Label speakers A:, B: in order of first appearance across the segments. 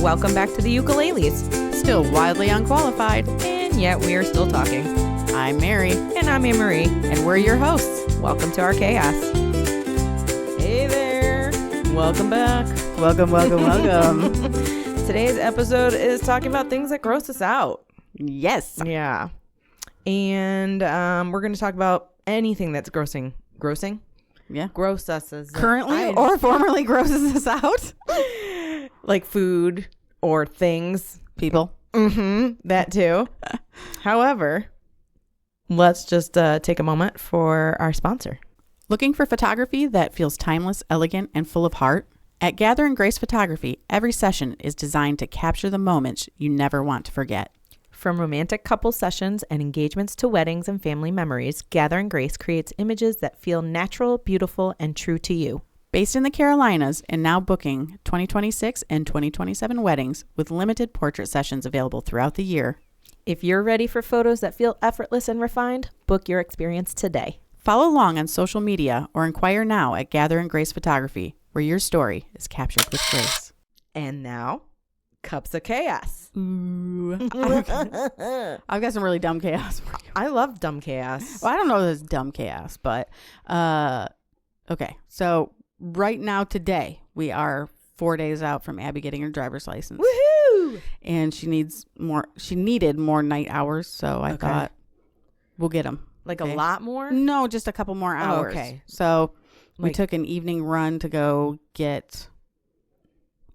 A: welcome back to the Ukeleles.
B: Still wildly unqualified.
A: And yet we are still talking.
B: I'm Mary.
A: And I'm Anne-Marie.
B: And we're your hosts.
A: Welcome to our chaos. Hey there. Welcome back.
B: Welcome.
A: Today's episode is talking about things that gross us out.
B: Yes.
A: Yeah. And we're going to talk about anything that's grossing.
B: Yeah.
A: Gross us as
B: currently or formerly grosses us out.
A: Like food or things.
B: People.
A: That too. However, let's just take a moment for our sponsor.
B: Looking for photography that feels timeless, elegant, and full of heart? At Gather and Grace Photography, every session is designed to capture the moments you never want to forget.
A: From romantic couple sessions and engagements to weddings and family memories, Gather and Grace creates images that feel natural, beautiful, and true to you.
B: Based in the Carolinas and now booking 2026 and 2027 weddings with limited portrait sessions available throughout the year.
A: If you're ready for photos that feel effortless and refined, book your experience today.
B: Follow along on social media or inquire now at Gather and Grace Photography, where your story is captured with grace.
A: And now, Cups of Chaos.
B: Ooh. I've got some really dumb chaos for you.
A: I love dumb chaos.
B: Well, I don't know if it's dumb chaos, but okay. So right now today, we are 4 days out from Abby getting her driver's license.
A: Woohoo!
B: And she needed more night hours, so I thought we'll get them.
A: Like a lot more?
B: No, just a couple more hours.
A: Oh, okay.
B: So we took an evening run to go to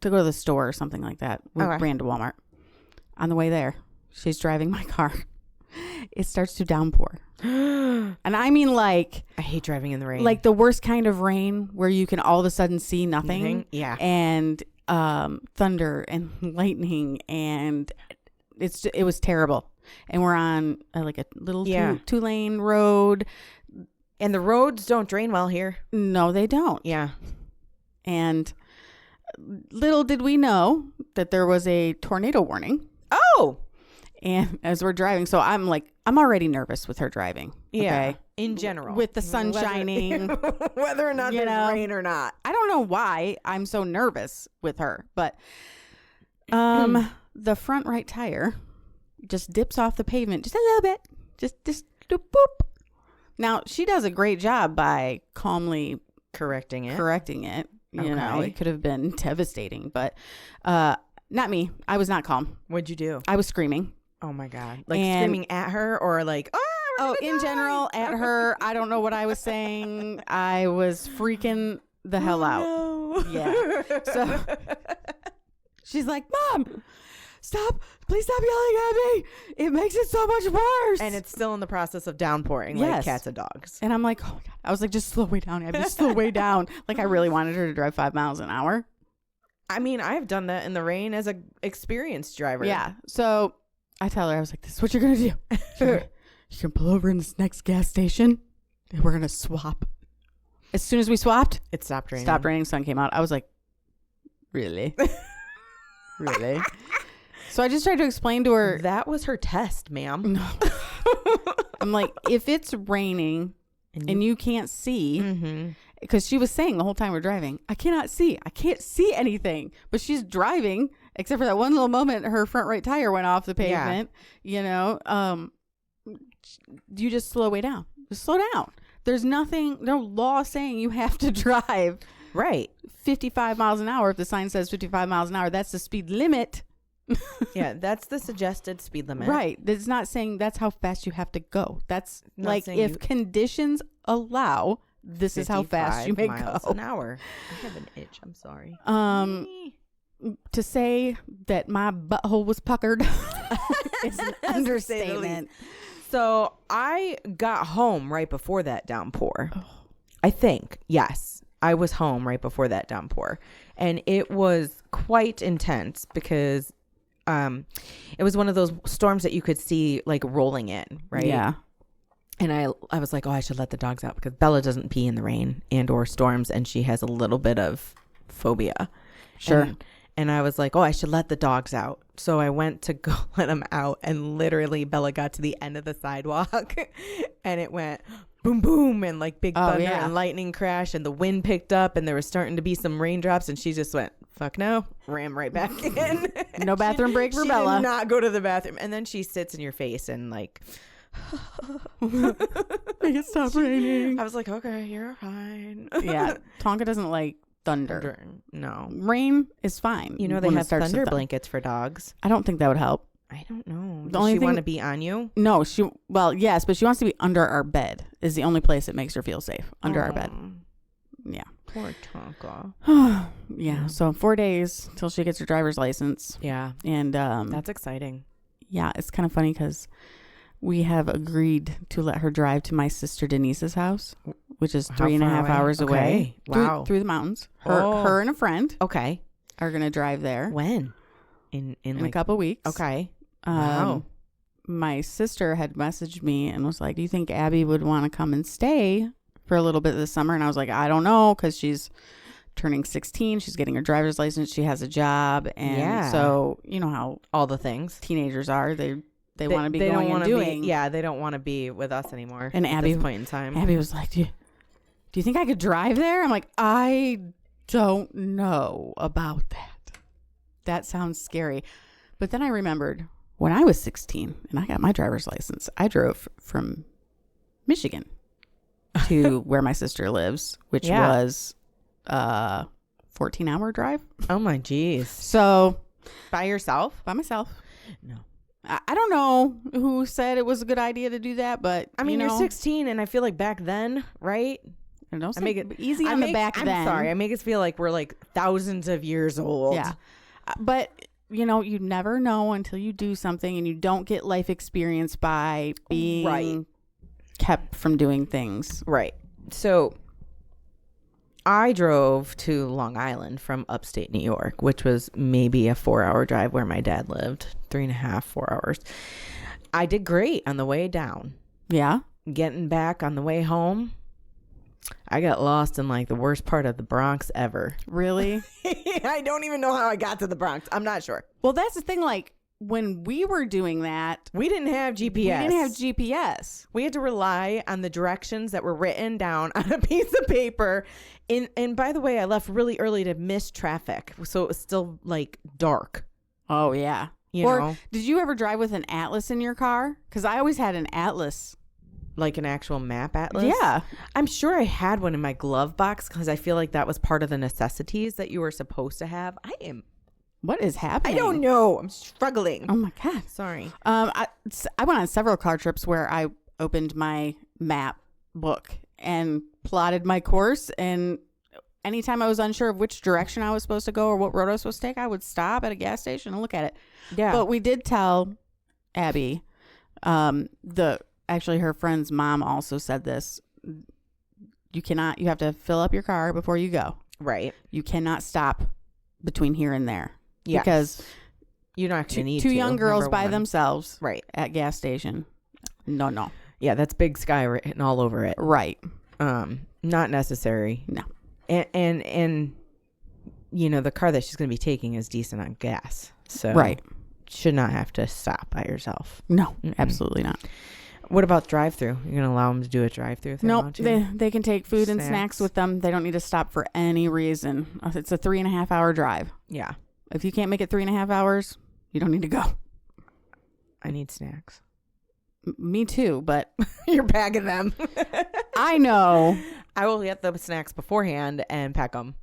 B: the store or something like that. We ran to Walmart. On the way there, she's driving my car. It starts to downpour. And I mean, like,
A: I hate driving in the rain.
B: Like the worst kind of rain where you can all of a sudden see nothing.
A: Yeah.
B: And thunder and lightning, and it was terrible. And we're on like a little two-lane road.
A: And the roads don't drain well here.
B: No, they don't.
A: Yeah.
B: And little did we know that there was a tornado warning.
A: Oh.
B: And as we're driving, so I'm already nervous with her driving.
A: Yeah.
B: Okay?
A: In general.
B: With the sun shining.
A: Whether or not there's rain or not.
B: I don't know why I'm so nervous with her, but the front right tire just dips off the pavement just a little bit. Just boop. Now, she does a great job by calmly
A: correcting it.
B: You know, it could have been devastating, but not me. I was not calm.
A: What'd you do?
B: I was screaming.
A: Oh my God. Like screaming at her or like,
B: in general at her. I don't know what I was saying. I was freaking the hell out.
A: No.
B: Yeah. So she's like, Mom, stop. Please stop yelling at me. It makes it so much worse.
A: And it's still in the process of downpouring like cats and dogs.
B: And I'm like, oh my God. I was like, just slow way down, Abby. Just slow way down. Like I really wanted her to drive 5 miles an hour.
A: I mean, I've done that in the rain as an experienced driver.
B: Yeah. So I tell her, I was like, this is what you're going to do. You're going to pull over in this next gas station and we're going to swap. As soon as we swapped,
A: it stopped raining.
B: Sun came out. I was like, really? Really? So I just tried to explain to her.
A: That was her test, ma'am.
B: No. I'm like, if it's raining and you can't see, because she was saying the whole time we're driving, I can't see anything. But she's driving, except for that one little moment, her front right tire went off the pavement. You know, you just slow way down. Just slow down. There's no law saying you have to drive 55 miles an hour. If the sign says 55 miles an hour, that's the speed limit.
A: Yeah, that's the suggested speed limit.
B: Right. It's not saying that's how fast you have to go. That's like if conditions allow, this is how fast you may go.
A: An hour. I have an itch. I'm sorry.
B: To say that my butthole was puckered is an understatement.
A: So I got home right before that downpour. I think. Yes. I was home right before that downpour. And it was quite intense because it was one of those storms that you could see like rolling in, right?
B: Yeah.
A: And I was like, I should let the dogs out because Bella doesn't pee in the rain and or storms, and she has a little bit of phobia.
B: Sure.
A: And I was like, I should let the dogs out. So I went to go let them out, and literally Bella got to the end of the sidewalk and it went boom, boom, and like big thunder and lightning crash, and the wind picked up and there was starting to be some raindrops, and she just went fuck no. Ram right back in.
B: No bathroom break for
A: she
B: Bella.
A: did not go to the bathroom. And then she sits in your face and like,
B: Make it stop raining.
A: I was like, okay, you're fine.
B: Yeah. Tonka doesn't like thunder.
A: No.
B: Rain is fine.
A: You know, they
B: when it
A: have
B: starts to
A: thunder blankets for dogs.
B: I don't think that would help.
A: I don't know.
B: The
A: Does
B: only
A: she
B: thing-
A: want to be on you?
B: No, yes, but she wants to be under our bed is the only place that makes her feel safe. Under our bed. Yeah.
A: Poor Tonka.
B: Yeah. So 4 days till she gets her driver's license.
A: Yeah.
B: And
A: That's exciting.
B: yeah, it's kind of funny because we have agreed to let her drive to my sister Denise's house, which is
A: How
B: 3.5
A: far
B: hours
A: away?
B: away.
A: Okay. Wow.
B: Through the mountains. Her and a friend
A: Okay.
B: are going to drive there
A: When? In
B: in a couple weeks.
A: Okay.
B: Wow. My sister had messaged me and was like, do you think Abby would want to come and stay for a little bit this summer? And I was like, I don't know, because she's turning 16. She's getting her driver's license. She has a job. And so, you know how
A: all the things
B: teenagers are. They want to be
A: they
B: going
A: don't
B: and doing.
A: they don't want to be with us anymore.
B: And
A: at
B: Abby,
A: this point in time.
B: Abby was like, do you think I could drive there? I'm like, I don't know about that. That sounds scary. But then I remembered when I was 16 and I got my driver's license, I drove from Michigan to where my sister lives, which was a 14-hour drive.
A: Oh my geez.
B: So
A: By yourself?
B: by myself.
A: No.
B: I don't know who said it was a good idea to do that, but
A: I mean,
B: you know,
A: you're 16, and I feel like back then, right?
B: I don't
A: I make it
B: easy on the back
A: I'm
B: then.
A: sorry. I make us feel like we're like thousands of years old.
B: Yeah. But, you know, you never know until you do something, and you don't get life experience by being kept from doing things.
A: Right. So I drove to Long Island from upstate New York, which was maybe a 4-hour drive where my dad lived. 3.5, 4 hours. I did great on the way down.
B: Yeah.
A: Getting back on the way home, I got lost in like the worst part of the Bronx ever.
B: Really?
A: I don't even know how I got to the Bronx. I'm not sure.
B: Well, that's the thing. Like, when we were doing that,
A: We didn't have GPS.
B: we didn't have GPS.
A: We had to rely on the directions that were written down on a piece of paper. And by the way, I left really early to miss traffic. So it was still like dark.
B: Oh, yeah.
A: You
B: or
A: know?
B: did you ever drive with an atlas in your car? Because I always had an atlas.
A: Like an actual map atlas?
B: Yeah.
A: I'm sure I had one in my glove box because I feel like that was part of the necessities that you were supposed to have.
B: What is happening?
A: I don't know. I'm struggling.
B: Oh, my God.
A: Sorry.
B: I went on several car trips where I opened my map book and plotted my course, and anytime I was unsure of which direction I was supposed to go or what road I was supposed to take, I would stop at a gas station and look at it.
A: Yeah.
B: But we did tell Abby, actually her friend's mom also said this. You have to fill up your car before you go.
A: Right.
B: You cannot stop between here and there.
A: Yes.
B: Because
A: you're not going to need
B: two
A: to.
B: young girls
A: number
B: by
A: one.
B: themselves
A: Right.
B: at gas station. No.
A: Yeah, that's big sky written all over it.
B: Right.
A: Not necessary.
B: No.
A: And you know, the car that she's going to be taking is decent on gas. So
B: Right.
A: should not have to stop by yourself.
B: No, absolutely not.
A: What about drive-through? You're going to allow them to do a drive-through if they
B: Nope.
A: want to?
B: They can take food and
A: Snacks.
B: snacks with them. They don't need to stop for any reason. It's a 3.5 hour drive.
A: Yeah.
B: If you can't make it 3.5 hours, you don't need to go.
A: I need snacks.
B: Me too, but
A: You're packing them.
B: I know.
A: I will get the snacks beforehand and pack them.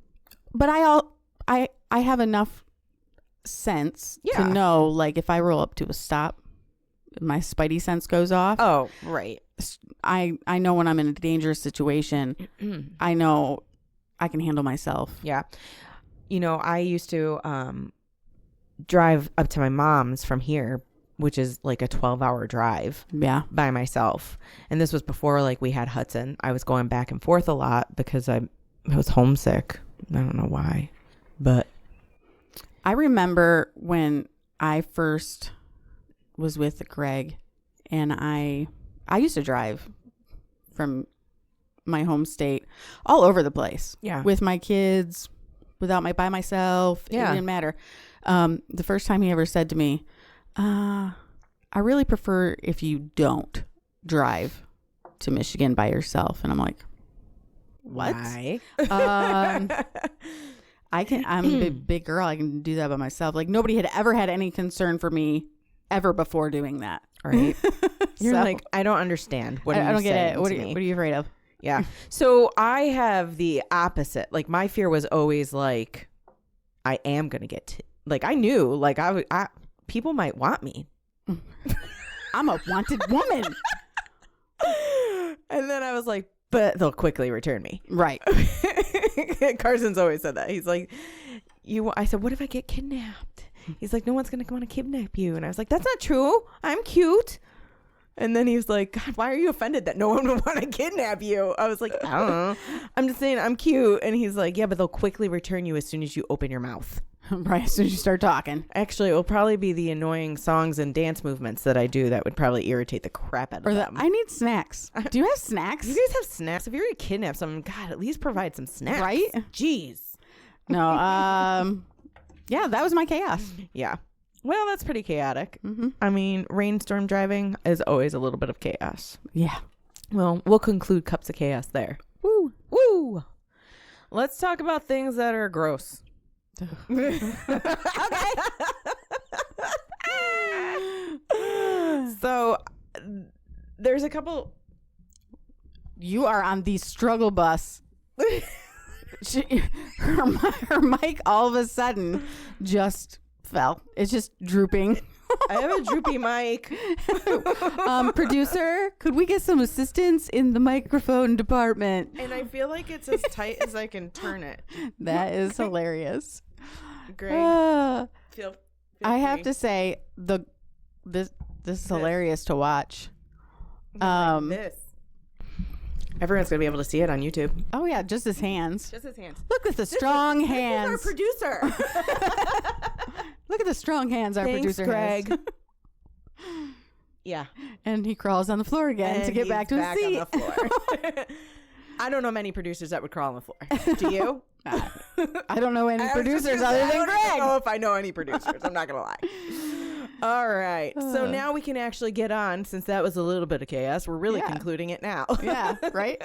B: But I have enough sense
A: Yeah.
B: to know, like, if I roll up to a stop, my spidey sense goes off.
A: Oh, right.
B: I know when I'm in a dangerous situation. I know I can handle myself.
A: Yeah. You know, I used to drive up to my mom's from here, which is like a 12-hour drive
B: Yeah.
A: by myself. And this was before like we had Hudson. I was going back and forth a lot because I was homesick. I don't know why, but
B: I remember when I first was with Greg, and I used to drive from my home state all over the place.
A: Yeah.
B: With my kids, by myself.
A: Yeah.
B: It didn't matter. The first time he ever said to me, I really prefer if you don't drive to Michigan by yourself. And I'm like, what?
A: Why?
B: I'm a big girl. I can do that by myself. Like nobody had ever had any concern for me ever before doing that.
A: Right. You're like, I don't understand. What are you
B: I don't get
A: saying
B: it. What
A: to
B: are
A: me?
B: you afraid of?
A: Yeah. So I have the opposite. Like my fear was always like, I am going to get, like I knew like people might want me.
B: I'm a wanted woman.
A: And then I was like, but they'll quickly return me.
B: Right.
A: Carson's always said that. He's like, I said, what if I get kidnapped? He's like, no one's going to want to kidnap you. And I was like, that's not true. I'm cute. And then he was like, God, why are you offended that no one would want to kidnap you? I was like, I don't know. I'm just saying I'm cute. And he's like, yeah, but they'll quickly return you as soon as you open your mouth.
B: Right. As soon as you start talking.
A: Actually, it will probably be the annoying songs and dance movements that I do that would probably irritate the crap out of them.
B: I need snacks. Do you have snacks?
A: You guys have snacks? If you're going to kidnap someone, God, at least provide some snacks.
B: Right?
A: Jeez.
B: No. Yeah, that was my chaos.
A: Yeah. Well, that's pretty chaotic.
B: Mm-hmm.
A: I mean, rainstorm driving is always a little bit of chaos.
B: Yeah.
A: Well, we'll conclude Cups of Chaos there.
B: Woo.
A: Woo. Let's talk about things that are gross.
B: Okay.
A: So, there's a couple.
B: You are on the struggle bus. Her mic all of a sudden just fell. It's just drooping.
A: I have a droopy mic.
B: Producer, could we get some assistance in the microphone department?
A: And I feel like it's as tight as I can turn it.
B: That is hilarious.
A: Great. Feel
B: I have
A: free.
B: to say this is hilarious to watch.
A: This. Everyone's gonna be able to see it on YouTube.
B: Oh yeah, just his hands.
A: Just his hands.
B: Look at the strong hands.
A: This is our producer.
B: Look at the strong hands our
A: Thanks,
B: producer
A: Greg.
B: has.
A: Yeah.
B: And he crawls on the floor again to get back to his seat.
A: On the floor. I don't know many producers that would crawl on the floor. Do you?
B: I don't know any producers other than
A: I don't
B: Greg.
A: know if I know any producers. I'm not gonna lie. All right. So now we can actually get on, since that was a little bit of chaos. We're really concluding it now.
B: Yeah, right?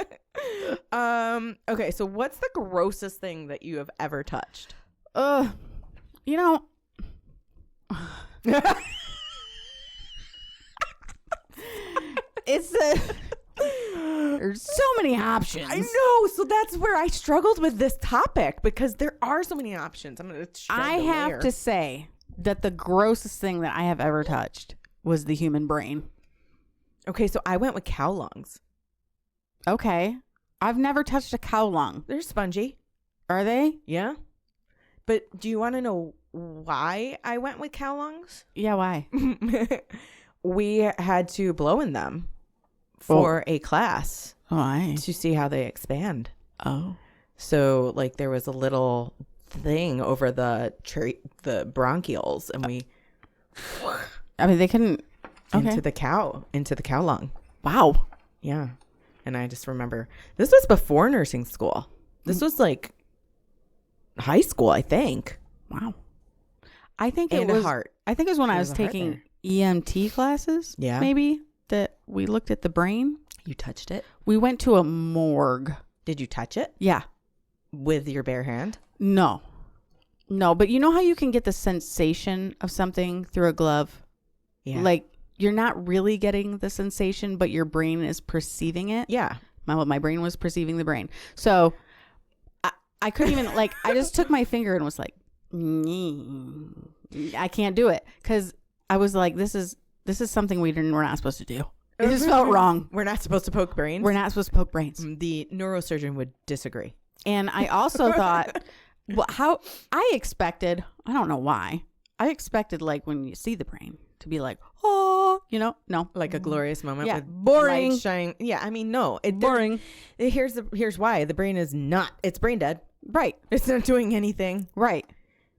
A: Okay, so what's the grossest thing that you have ever touched?
B: You know, there's so many options.
A: I know. So that's where I struggled with this topic, because there are so many options.
B: I have to say that the grossest thing that I have ever touched was the human brain.
A: Okay, so I went with cow lungs.
B: Okay. I've never touched a cow lung.
A: They're spongy.
B: Are they?
A: Yeah. But do you want to know why I went with cow lungs?
B: Yeah, why?
A: We had to blow in them for a class
B: Why?
A: to see how they expand.
B: Oh.
A: So, like, there was a little thing over the bronchioles, and we
B: I mean, they couldn't. Okay.
A: into the cow lung.
B: Wow.
A: Yeah. And I just remember this was before nursing school. This was like high school, I think.
B: Wow. I think
A: And
B: it was
A: a heart.
B: I think it was when I
A: There's
B: was
A: a heart
B: taking EMT classes.
A: Yeah.
B: Maybe that we looked at the brain.
A: You touched it?
B: We went to a morgue.
A: Did you touch it
B: Yeah.
A: with your bare hand?
B: No, but you know how you can get the sensation of something through a glove?
A: Yeah.
B: Like you're not really getting the sensation, but your brain is perceiving it.
A: Yeah.
B: My brain was perceiving the brain. So I couldn't even I just took my finger and was like, I can't do it. Cause I was like, this is something we're not supposed to do. It just felt wrong.
A: We're not supposed to poke brains?
B: We're not supposed to poke brains.
A: The neurosurgeon would disagree.
B: And I also thought, how I expected, I don't know why, I expected when you see the brain to be like, oh, no.
A: Like a glorious moment.
B: Yeah.
A: With
B: Boring.
A: light shining. Yeah. I mean, no.
B: Boring.
A: Here's why. The brain is not. It's brain dead.
B: Right.
A: It's not doing anything.
B: Right.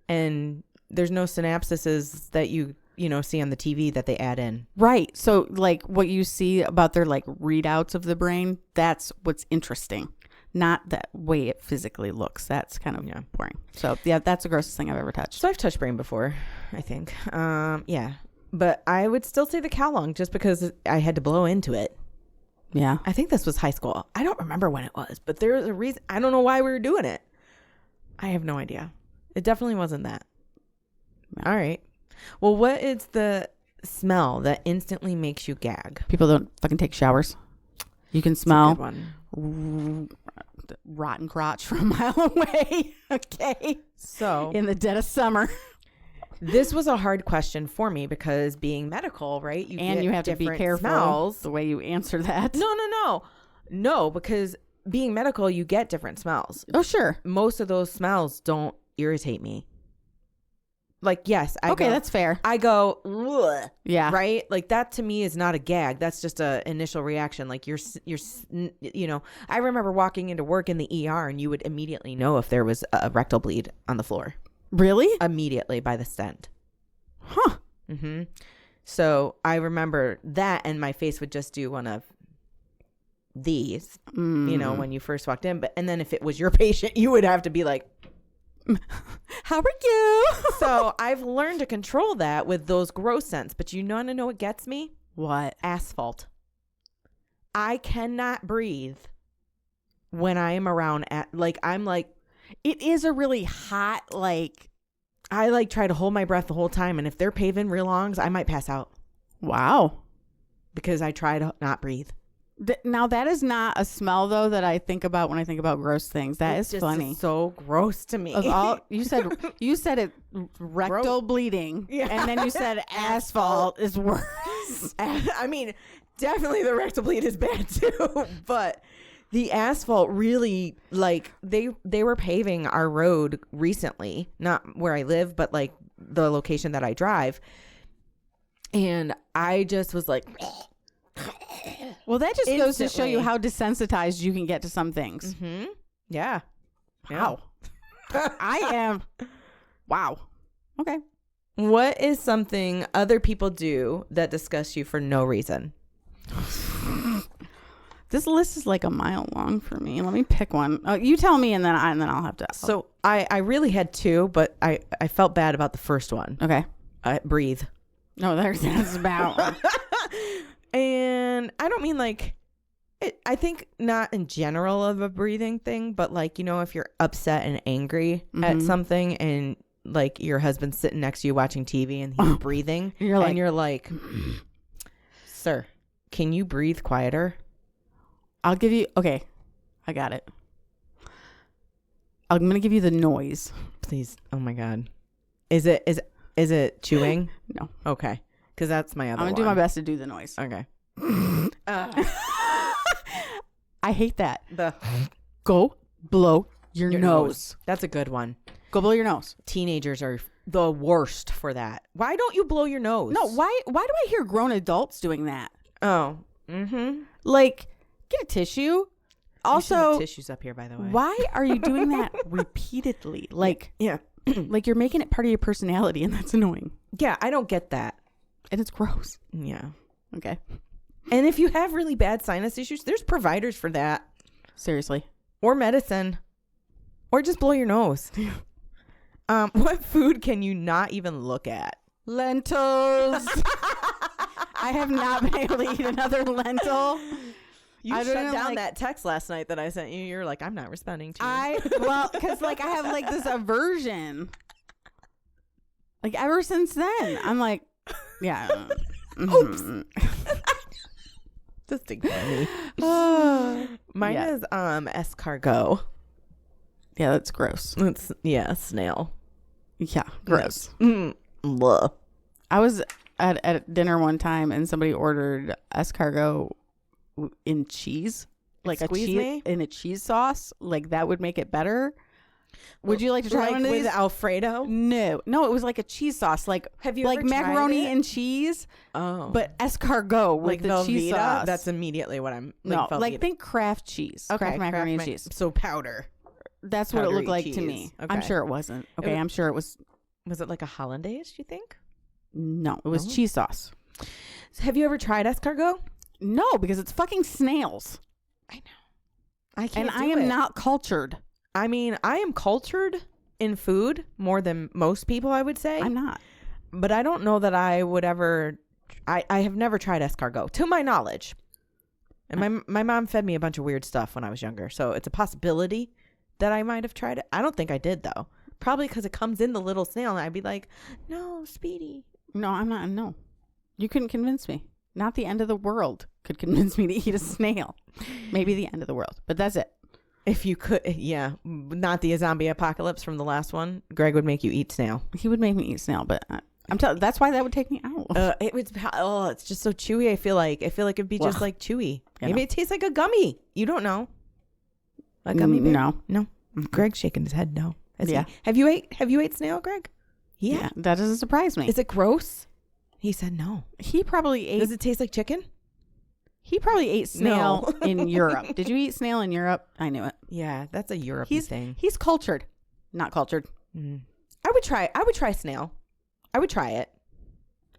A: And there's no synapses that you see on the TV that they add in.
B: Right. So what you see about their readouts of the brain, that's what's interesting. Not the way it physically looks. That's kind of boring. So yeah, that's the grossest thing I've ever touched.
A: So I've touched brain before, I think. Yeah. But I would still say the cow lung just because I had to blow into it.
B: Yeah.
A: I think this was high school. I don't remember when it was, but there was a reason. I don't know why we were doing it. I have no idea. It definitely wasn't that.
B: No.
A: All right. Well, what is the smell that instantly makes you gag?
B: People don't fucking take showers. You can
A: That's a
B: smell
A: good one.
B: rotten crotch from a mile away. Okay.
A: So
B: In the dead of summer.
A: this was a hard question for me because being medical, right?
B: You have to be careful
A: smells.
B: the way you answer that.
A: No, because being medical, you get different smells.
B: Oh, sure.
A: Most of those smells don't irritate me. Like, yes,
B: That's fair.
A: I go, ugh,
B: Yeah.
A: right? Like, that to me is not a gag. That's just a initial reaction. Like, you're, I remember walking into work in the ER and you would immediately know if there was a rectal bleed on the floor.
B: Really?
A: Immediately by the stent.
B: Huh.
A: Mm-hmm. So I remember that, and my face would just do one of these, when you first walked in. And then if it was your patient, you would have to be like,
B: how are you?
A: So I've learned to control that with those gross scents. But you want to know what gets me?
B: What?
A: Asphalt. I cannot breathe when I am around
B: it is a really hot,
A: I try to hold my breath the whole time. And if they're paving real longs, I might pass out
B: wow.
A: because I try to not breathe.
B: Now that is not a smell though that I think about when I think about gross things. That is funny.
A: So gross to me.
B: Of all, you said it rectal bleeding, and then you said asphalt is worse.
A: I mean, definitely the rectal bleed is bad too, but the asphalt really, they were paving our road recently, not where I live, but the location that I drive, and I just was like.
B: Well, that just goes to show
A: Instantly.
B: you how desensitized you can get to some things.
A: Mm-hmm. Yeah.
B: Wow. I am. Wow. Okay.
A: What is something other people do that disgusts you for no reason?
B: This list is like a mile long for me. Let me pick one. You tell me, and then I'll have to.
A: So I really had two, but I felt bad about the first one.
B: Okay.
A: Breathe.
B: No, that's about.
A: And I don't mean I think not in general of a breathing thing, but if you're upset and angry at something and your husband's sitting next to you watching TV and he's breathing and you're like, sir, can you breathe quieter?
B: I'll give you. Okay. I got it. I'm going to give you the noise.
A: Please. Oh my God. Is it chewing?
B: No.
A: Okay. Because that's my other
B: I'm going to do my best to do the noise.
A: Okay.
B: I hate that.
A: The
B: Go blow your nose.
A: That's a good one.
B: Go blow your nose.
A: Teenagers are the worst for that. Why don't you blow your nose?
B: No, why do I hear grown adults doing that?
A: Oh. Mm-hmm.
B: Get a tissue.
A: You should
B: Also,
A: have tissues up here, by the way.
B: why are you doing that repeatedly?
A: Yeah.
B: You're making it part of your personality, and that's annoying.
A: Yeah, I don't get that.
B: And it's gross.
A: Yeah.
B: Okay.
A: And if you have really bad sinus issues, there's providers for that.
B: Seriously.
A: Or medicine. Or just blow your nose. What food can you not even look at?
B: Lentils. I have not been able to eat another lentil.
A: You
B: I
A: shut
B: don't
A: down that text last night that I sent you. You're like, I'm not responding to you.
B: Because I have this aversion. Ever since then, I'm like, yeah.
A: Oops. Just ignore me. Mine is escargot.
B: Yeah, that's gross.
A: It's snail.
B: Yeah, gross.
A: Blah.
B: I was at dinner one time and somebody ordered escargot in cheese, in a cheese sauce. That would make it better. Would you like to try one of these?
A: With Alfredo?
B: No, it was like a cheese sauce,
A: have you ever
B: macaroni
A: tried it?
B: and cheese.
A: Oh,
B: but escargot with the cheese sauce.
A: That's immediately what I'm
B: think Kraft cheese.
A: Okay,
B: Kraft macaroni and cheese.
A: So powder.
B: That's what it looked like
A: cheese.
B: to me.
A: Okay.
B: I'm sure it wasn't. Okay, I'm sure it was.
A: Was it like a hollandaise? Do you think?
B: No, it was cheese sauce.
A: So have you ever tried escargot?
B: No, because it's fucking snails.
A: I know. I can't.
B: And I am not cultured.
A: I mean, I am cultured in food more than most people, I would say.
B: I'm not.
A: But I don't know that I would ever. I have never tried escargot, to my knowledge. And my mom fed me a bunch of weird stuff when I was younger, so it's a possibility. that I might have tried it. I don't think I did though. Probably because it comes in the little snail, and I'd be like, no, Speedy.
B: No, I'm not. No, you couldn't convince me. Not the end of the world could convince me to eat a snail. Maybe the end of the world, but that's it.
A: If you could, yeah, not the zombie apocalypse from the last one. Greg would make you eat snail.
B: He would make me eat snail, but I'm telling. That's why that would take me out.
A: It would. Oh, it's just so chewy. I feel like it'd be just like chewy. Maybe it tastes like a gummy. You don't know. A gummy bear?
B: No.
A: Mm-hmm. Greg's shaking his head. No.
B: Yeah.
A: Have you ate snail, Greg?
B: Yeah. That doesn't surprise me.
A: Is it gross? He said no.
B: He probably ate.
A: Does it taste like chicken?
B: He probably ate snail in Europe. Did you eat snail in Europe? I knew it.
A: Yeah, that's a Europe thing.
B: He's cultured, not cultured.
A: I would try snail. I would try it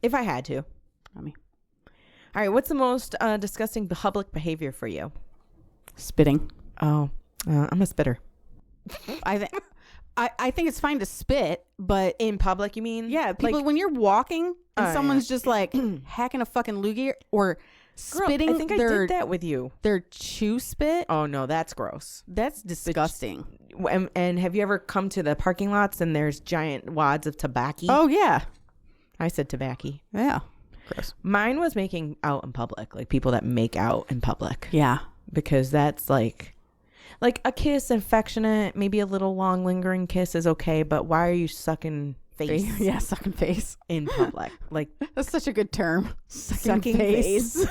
A: if I had to.
B: I mean,
A: all right. What's the most disgusting public behavior for you?
B: Spitting.
A: Oh, I'm a spitter.
B: I think it's fine to spit, but
A: in public, you mean?
B: Yeah, people when you're walking and someone's just like hacking a fucking loogie or spitting.
A: I think I did that with you.
B: Their chew spit.
A: Oh no, that's gross.
B: That's disgusting.
A: And have you ever come to the parking lots and there's giant wads of tobacco?
B: Oh yeah,
A: I said tobacco.
B: Yeah, gross.
A: Mine was making out in public, like people that make out in public.
B: Yeah,
A: because that's like a kiss, affectionate, maybe a little long lingering kiss is okay, but why are you sucking face?
B: Yeah, sucking face
A: in public. Like
B: that's such a good term.
A: Sucking face.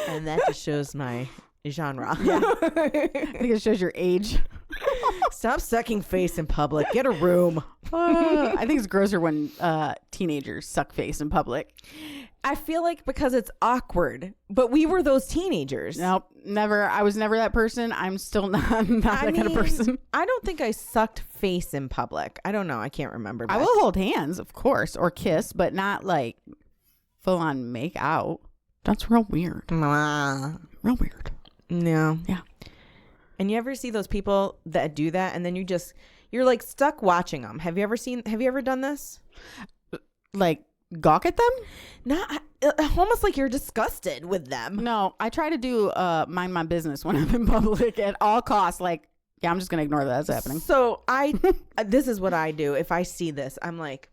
A: And that just shows my genre.
B: Yeah. I think it shows your age.
A: Stop sucking face in public. Get a room.
B: I think it's grosser when teenagers suck face in public.
A: I feel like because it's awkward, but we were those teenagers.
B: Nope, never. I was never that person. I'm still not that kind of person.
A: I don't think I sucked face in public. I don't know. I can't remember.
B: I will hold hands, of course, or kiss, but not like full on make out. That's real weird. Real weird.
A: No.
B: Yeah.
A: And you ever see those people that do that and then you're like stuck watching them? Have you ever done this?
B: Like gawk at them?
A: Not almost like you're disgusted with them.
B: No, I try to do mind my business when I'm in public at all costs. Like, yeah, I'm just gonna ignore that. That's happening.
A: So this is what I do. If I see this, I'm like,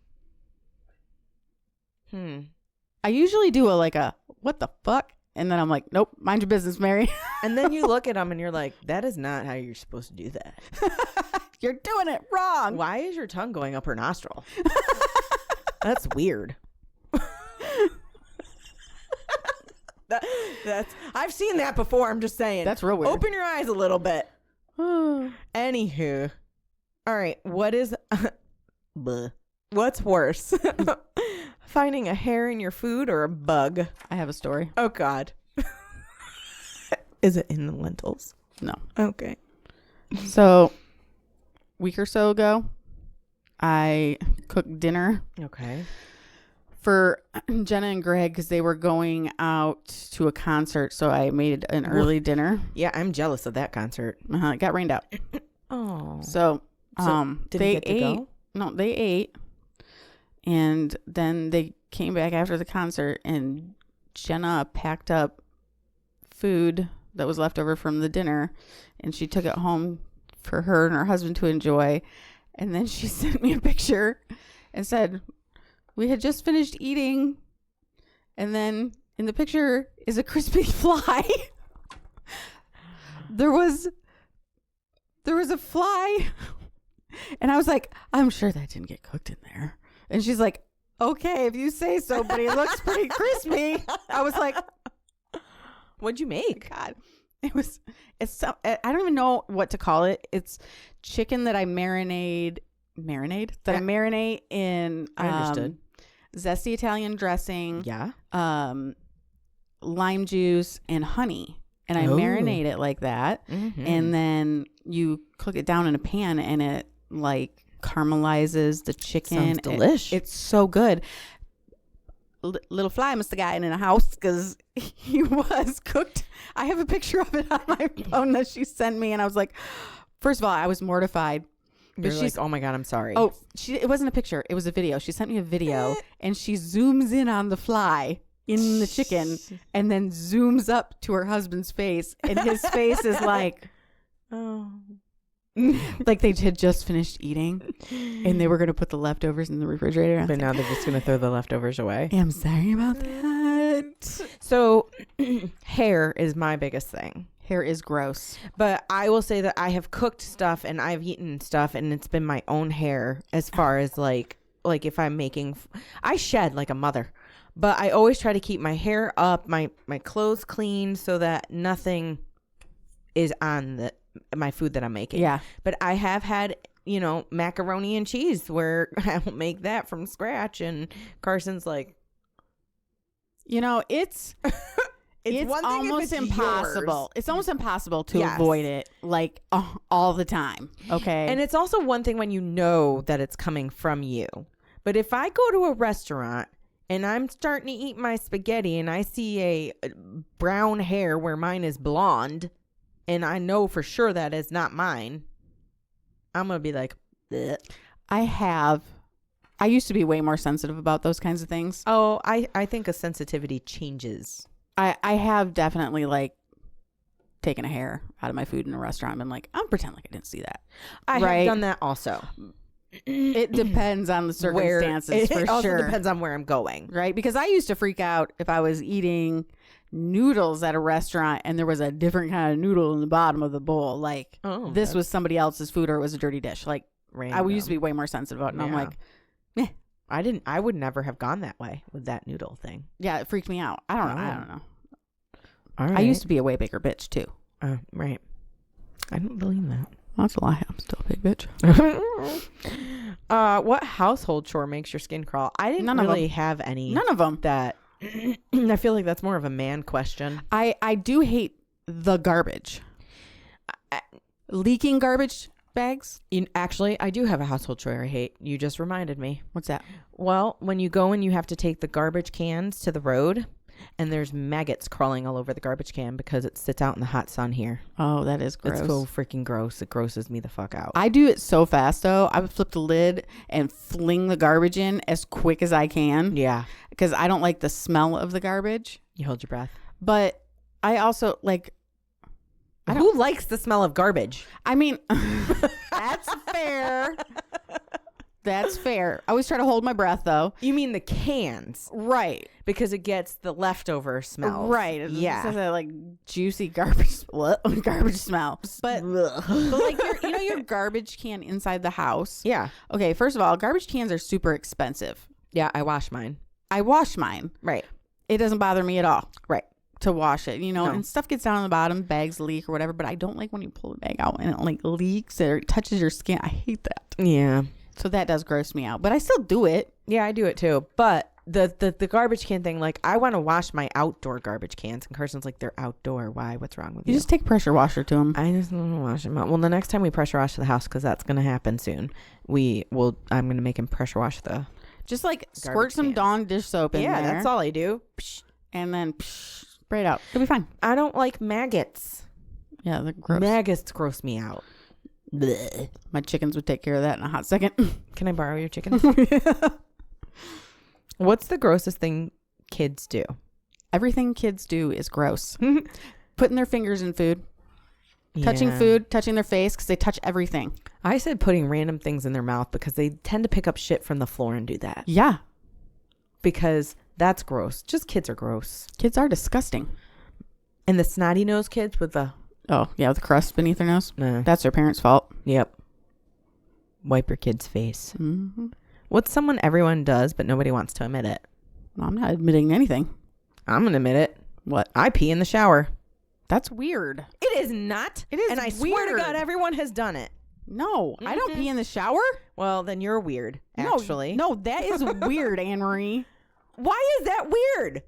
B: I usually do a what the fuck, and then I'm like, nope, mind your business, Mary.
A: And then you look at them and you're like, that is not how you're supposed to do that.
B: You're doing it wrong.
A: Why is your tongue going up her nostril? That's weird. That's I've seen that before. I'm just saying.
B: That's real weird.
A: Open your eyes a little bit. Anywho. All right. What's worse? Finding a hair in your food or a bug?
B: I have a story.
A: Oh, God. Is it in the lentils?
B: No.
A: Okay.
B: So, a week or so ago, I cooked dinner.
A: Okay.
B: For Jenna and Greg because they were going out to a concert. So I made an early dinner.
A: Yeah, I'm jealous of that concert.
B: It got rained out.
A: Oh.
B: So
A: did
B: they
A: get to
B: ate.
A: Go?
B: No, they ate. And then they came back after the concert and Jenna packed up food that was left over from the dinner and she took it home for her and her husband to enjoy. And then she sent me a picture and said, we had just finished eating. And then in the picture is a crispy fly. There was a fly. And I was like, I'm sure that didn't get cooked in there. And she's like, okay, if you say so, but it looks pretty crispy. I was like,
A: what'd you make?
B: God, I don't even know what to call it. It's chicken that I marinate in.
A: I understood.
B: Zesty Italian dressing.
A: Yeah.
B: Lime juice and honey. And I marinate it like that. Mm-hmm. And then you cook it down in a pan and it like caramelizes the chicken.
A: Sounds delish.
B: It's so good. Little fly must have gotten in a house because he was cooked. I have a picture of it on my phone that she sent me. And I was like, first of all, I was mortified.
A: But she's like, oh my God, I'm sorry.
B: Oh, it wasn't a picture. It was a video. She sent me a video and she zooms in on the fly in the chicken and then zooms up to her husband's face. And his face is like,
A: Oh.
B: Like they had just finished eating and they were going to put the leftovers in the refrigerator.
A: But now they're just going to throw the leftovers away.
B: I'm sorry about that.
A: So hair is my biggest thing.
B: Hair is gross.
A: But I will say that I have cooked stuff and I've eaten stuff and it's been my own hair as far as like if I'm making, I shed like a mother, but I always try to keep my hair up, my clothes clean so that nothing is on my food that I'm making.
B: Yeah.
A: But I have had, macaroni and cheese where I will make that from scratch and Carson's like,
B: it's
A: one thing
B: almost
A: if it's
B: impossible.
A: yours.
B: It's almost impossible to avoid it like all the time. Okay.
A: And it's also one thing when you know that it's coming from you. But if I go to a restaurant and I'm starting to eat my spaghetti and I see a brown hair where mine is blonde and I know for sure that is not mine, I'm going to be like, bleh.
B: I used to be way more sensitive about those kinds of things.
A: Oh, I think a sensitivity changes.
B: I have definitely like taken a hair out of my food in a restaurant and been like, I'm pretend like I didn't see that.
A: I have done that also.
B: It depends on the circumstances for sure. It
A: also depends on where I'm going.
B: Right? Because I used to freak out if I was eating noodles at a restaurant and there was a different kind of noodle in the bottom of the bowl. Like this was somebody else's food or it was a dirty dish. Like I used to be way more sensitive about it. And I'm like, meh.
A: I would never have gone that way with that noodle thing.
B: Yeah, it freaked me out. I don't know.
A: All right.
B: I used to be a way bigger bitch too.
A: Right. I don't believe that.
B: That's a lie. I'm still a big bitch.
A: What household chore makes your skin crawl? I didn't really have any.
B: None of them.
A: That I feel like that's more of a man question.
B: I do hate the garbage. Leaking garbage bags.
A: Actually, I do have a household chore I hate. You just reminded me.
B: What's that?
A: Well, when you go and you have to take the garbage cans to the road and there's maggots crawling all over the garbage can because it sits out in the hot sun here.
B: Oh, that is gross.
A: It's so freaking gross. It grosses me the fuck out.
B: I do it so fast though. I would flip the lid and fling the garbage in as quick as I can.
A: Yeah.
B: Because I don't like the smell of the garbage.
A: You hold your breath.
B: But I also like...
A: Who likes the smell of garbage?
B: I mean, that's fair. That's fair. I always try to hold my breath, though.
A: You mean the cans.
B: Right.
A: Because it gets the leftover smell.
B: Right.
A: Yeah.
B: It's a, like, juicy garbage smell. But like, your garbage can inside the house.
A: Yeah.
B: Okay, first of all, garbage cans are super expensive.
A: Yeah, I wash mine.
B: I wash mine.
A: Right.
B: It doesn't bother me at all.
A: Right.
B: To wash it,
A: No.
B: and stuff gets down on the bottom, bags leak or whatever, but I don't like when you pull the bag out and it like leaks or it touches your skin. I hate that.
A: Yeah.
B: So that does gross me out, but I still do it.
A: Yeah, I do it too. But the garbage can thing, like I want to wash my outdoor garbage cans and Carson's like, they're outdoor. Why? What's wrong with you?
B: You just take a pressure washer to them.
A: I just want to wash them out. Well, the next time we pressure wash the house, because that's going to happen soon, I'm going to make him pressure wash the
B: just like squirt some Dawn dish soap in there.
A: Yeah, that's all I do.
B: And then spray it out. It'll be fine.
A: I don't like maggots.
B: Yeah, they're gross.
A: Maggots gross me out. Blech.
B: My chickens would take care of that in a hot second.
A: Can I borrow your chickens? What's the grossest thing kids do?
B: Everything kids do is gross. Putting their fingers in food. Touching
A: Yeah.
B: food, touching their face, because they touch everything.
A: I said putting random things in their mouth because they tend to pick up shit from the floor and do that.
B: Yeah.
A: Because that's gross. Just kids are gross.
B: Kids are disgusting.
A: And the snotty nose kids with the...
B: Oh, yeah, with the crust beneath their nose.
A: Nah.
B: That's their parents' fault.
A: Yep. Wipe your kid's face.
B: Mm-hmm.
A: What's someone everyone does, but nobody wants to admit it?
B: Well, I'm not admitting anything.
A: I'm going to admit it.
B: What?
A: I pee in the shower.
B: That's weird.
A: It is not.
B: It is
A: and I swear to God, everyone has done it.
B: No, I don't pee in the shower.
A: Well, then you're weird, actually.
B: No, that is weird, Anne-Marie.
A: Why is that weird?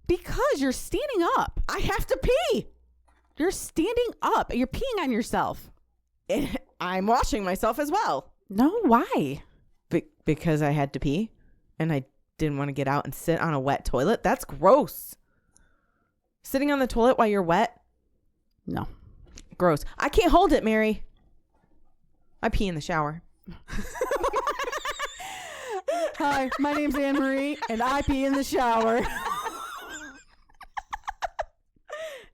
B: Because you're standing up.
A: I have to pee.
B: You're standing up. You're peeing on yourself.
A: I'm washing myself as well.
B: No, why?
A: Because I had to pee and I didn't want to get out and sit on a wet toilet. That's gross. Sitting on the toilet while you're wet?
B: No.
A: Gross. I can't hold it, Mary. I pee in the shower.
B: Hi, my name's Anne-Marie, and I pee in the shower.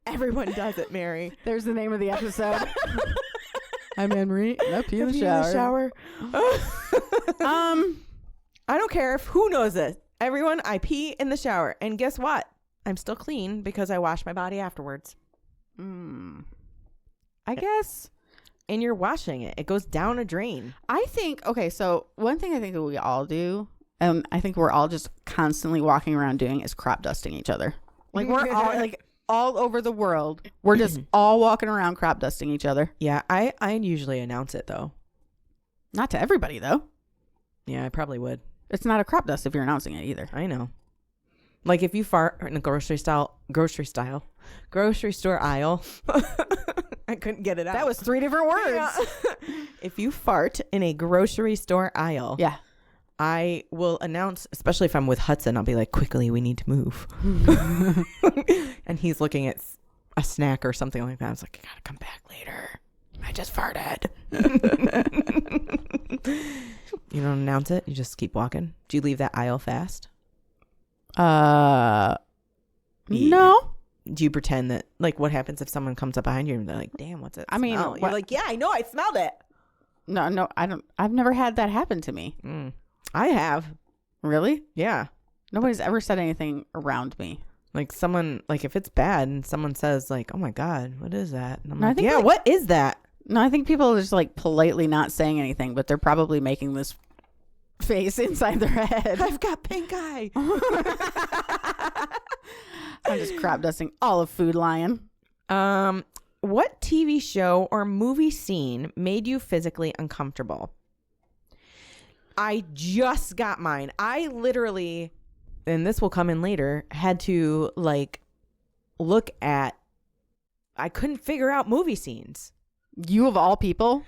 A: Everyone does it, Mary.
B: There's the name of the episode. I'm Henry. And I pee in the shower.
A: I don't care if who knows this. Everyone, I pee in the shower. And guess what? I'm still clean because I wash my body afterwards.
B: I guess.
A: And you're washing it. It goes down a drain.
B: I think, okay, so one thing I think that we all do, I think we're all just constantly walking around doing is crop dusting each other. Like we're all like all over the world. We're just all walking around crop dusting each other.
A: Yeah, I usually announce it though.
B: Not to everybody though.
A: Yeah, I probably would.
B: It's not a crop dust if you're announcing it either.
A: I know. Like if you fart in a grocery store aisle. I couldn't get it out.
B: That was 3 different words.
A: Yeah. If you fart in a grocery store aisle.
B: Yeah.
A: I will announce, especially if I'm with Hudson, I'll be like, quickly, we need to move. And he's looking at a snack or something like that. I was like, I gotta come back later. I just farted. You don't announce it. You just keep walking. Do you leave that aisle fast?
B: No.
A: Do you pretend that, like, what happens if someone comes up behind you and they're like, damn, what's it?
B: I mean,
A: smell? You're like, yeah, I know. I smelled it.
B: No, I don't. I've never had that happen to me.
A: I have.
B: Really?
A: Yeah.
B: Nobody's ever said anything around me.
A: Like someone, like if it's bad and someone says like, oh my God, what is that? And I'm
B: No, I
A: like,
B: think
A: yeah,
B: like-
A: what is that?
B: No, I think people are just like politely not saying anything, but they're probably making this face inside their head.
A: I've got pink eye.
B: I'm just crop dusting all of Food Lion.
A: What TV show or movie scene made you physically uncomfortable? I just got mine. I literally, and this will come in later, had to like look at, I couldn't figure out movie scenes.
B: You of all people?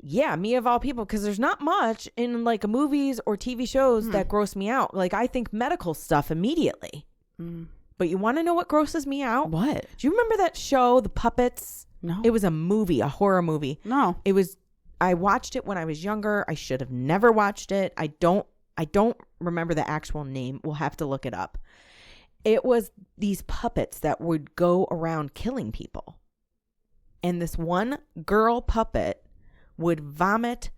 A: Yeah, me of all people, because there's not much in like movies or TV shows that gross me out. Like I think medical stuff immediately. But you want to know what grosses me out?
B: What?
A: Do you remember that show, The Puppets?
B: No.
A: It was a movie, a horror movie.
B: No.
A: It was, I watched it when I was younger. I should have never watched it. I don't remember the actual name. We'll have to look it up. It was these puppets that would go around killing people. And this one girl puppet would vomit